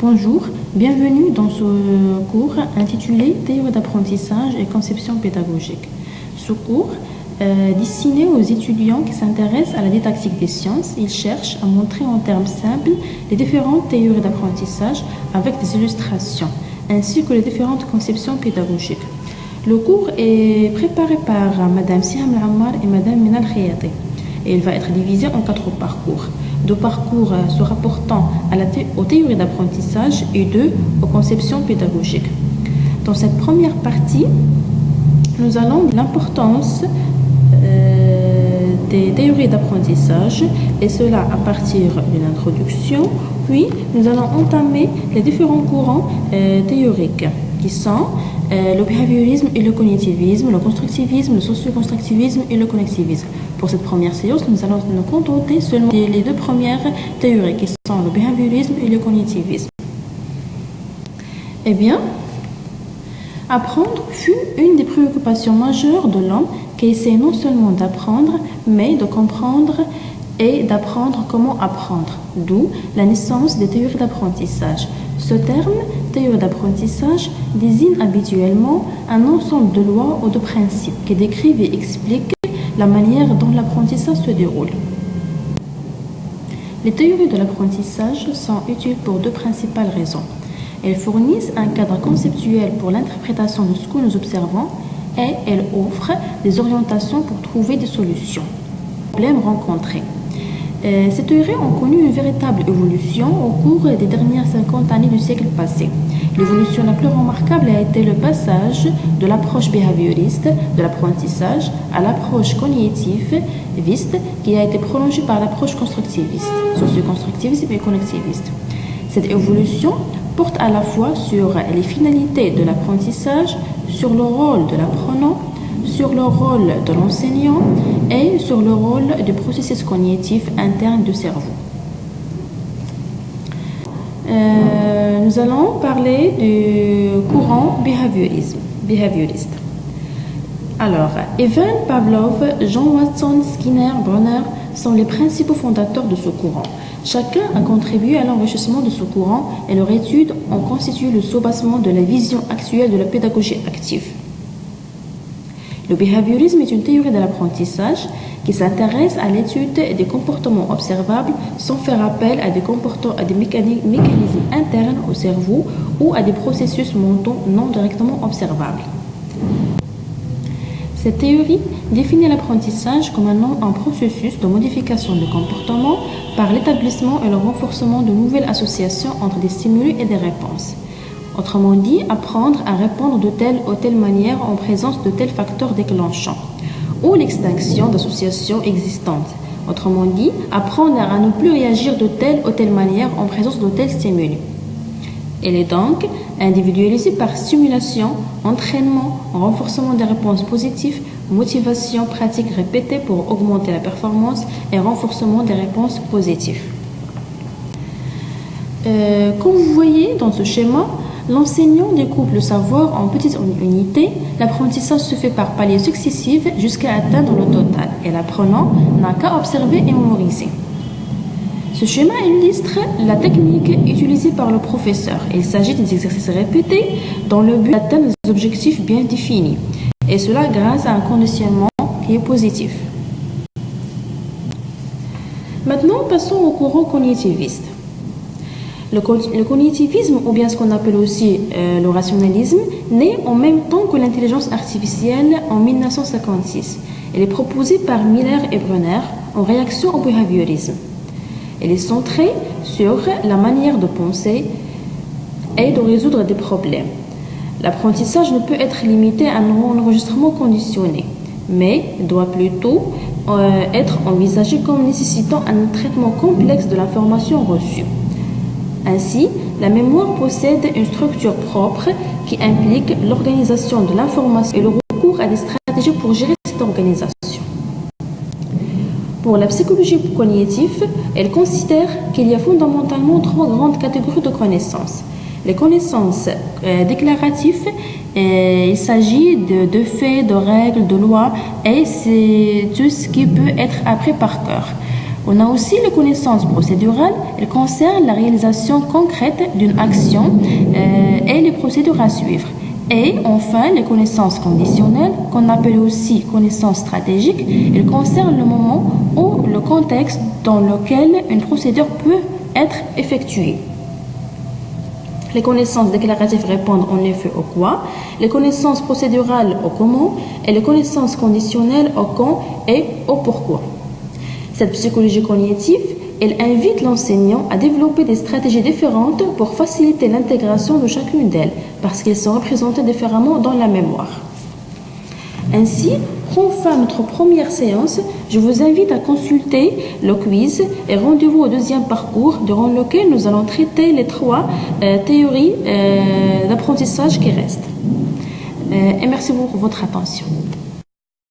Bonjour, bienvenue dans ce cours intitulé Théorie d'apprentissage et conception pédagogique. Ce cours, destiné aux étudiants qui s'intéressent à la didactique des sciences, il cherche à montrer en termes simples les différentes théories d'apprentissage avec des illustrations, ainsi que les différentes conceptions pédagogiques. Le cours est préparé par Madame Siham Al-Ammar et Madame Minal Khayati et il va être divisé en 4 parcours. 2 parcours se rapportant aux théories d'apprentissage et 2 aux conceptions pédagogiques. Dans cette première partie, nous allons voir l'importance des théories d'apprentissage, et cela à partir d'une introduction. Puis, nous allons entamer les différents courants théoriques qui sont le behaviorisme et le cognitivisme, le constructivisme, le socio-constructivisme et le connectivisme. Pour cette première séance, nous allons nous contenter seulement des 2 premières théories qui sont le behaviorisme et le cognitivisme. Eh bien, apprendre fut une des préoccupations majeures de l'homme qui essaie non seulement d'apprendre, mais de comprendre et d'apprendre comment apprendre, d'où la naissance des théories d'apprentissage. Ce terme, théorie d'apprentissage, désigne habituellement un ensemble de lois ou de principes qui décrivent et expliquent la manière dont l'apprentissage se déroule. Les théories de l'apprentissage sont utiles pour 2 principales raisons. Elles fournissent un cadre conceptuel pour l'interprétation de ce que nous observons et elles offrent des orientations pour trouver des solutions aux problèmes rencontrés. Ces théories ont connu une véritable évolution au cours des dernières 50 années du siècle passé. L'évolution la plus remarquable a été le passage de l'approche behavioriste de l'apprentissage à l'approche cognitiviste qui a été prolongée par l'approche constructiviste, socio-constructiviste et connectiviste. Cette évolution porte à la fois sur les finalités de l'apprentissage, sur le rôle de l'apprenant, sur le rôle de l'enseignant et sur le rôle du processus cognitif interne du cerveau. Nous allons parler du courant behavioriste. Alors, Ivan Pavlov, John Watson, Skinner, Bronner sont les principaux fondateurs de ce courant. Chacun a contribué à l'enrichissement de ce courant et leur étude en constitue le soubassement de la vision actuelle de la pédagogie active. Le behaviorisme est une théorie de l'apprentissage qui s'intéresse à l'étude des comportements observables sans faire appel à des mécanismes internes au cerveau ou à des processus mentaux non directement observables. Cette théorie définit l'apprentissage comme un processus de modification de comportement par l'établissement et le renforcement de nouvelles associations entre des stimuli et des réponses. Autrement dit, apprendre à répondre de telle ou telle manière en présence de tels facteurs déclenchants, ou l'extinction d'associations existantes. Autrement dit, apprendre à ne plus réagir de telle ou telle manière en présence de tels stimuli. Elle est donc individualisée par stimulation, entraînement, renforcement des réponses positives, motivation, pratique répétée pour augmenter la performance et renforcement des réponses positives. Comme vous voyez dans ce schéma, l'enseignant découpe le savoir en petites unités. L'apprentissage se fait par paliers successifs jusqu'à atteindre le total et l'apprenant n'a qu'à observer et mémoriser. Ce schéma illustre la technique utilisée par le professeur. Il s'agit des exercices répétés dans le but d'atteindre des objectifs bien définis, et cela grâce à un conditionnement qui est positif. Maintenant, passons au courant cognitiviste. Le cognitivisme, ou bien ce qu'on appelle aussi le rationalisme, naît en même temps que l'intelligence artificielle en 1956. Elle est proposée par Miller et Bronner en réaction au behaviorisme. Elle est centrée sur la manière de penser et de résoudre des problèmes. L'apprentissage ne peut être limité à un enregistrement conditionné, mais doit plutôt être envisagé comme nécessitant un traitement complexe de l'information reçue. Ainsi, la mémoire possède une structure propre qui implique l'organisation de l'information et le recours à des stratégies pour gérer cette organisation. Pour la psychologie cognitive, elle considère qu'il y a fondamentalement 3 grandes catégories de connaissances. Les connaissances déclaratives, il s'agit de faits, de règles, de lois, et c'est tout ce qui peut être appris par cœur. On a aussi les connaissances procédurales. Elles concernent la réalisation concrète d'une action et les procédures à suivre. Et enfin, les connaissances conditionnelles, qu'on appelle aussi connaissances stratégiques, elles concernent le moment ou le contexte dans lequel une procédure peut être effectuée. Les connaissances déclaratives répondent en effet au quoi, les connaissances procédurales au comment et les connaissances conditionnelles au quand et au pourquoi. Cette psychologie cognitive, elle invite l'enseignant à développer des stratégies différentes pour faciliter l'intégration de chacune d'elles, parce qu'elles sont représentées différemment dans la mémoire. Ainsi, pour fin notre première séance, je vous invite à consulter le quiz et rendez-vous au deuxième parcours, durant lequel nous allons traiter les 3 théories d'apprentissage qui restent. Et merci pour votre attention.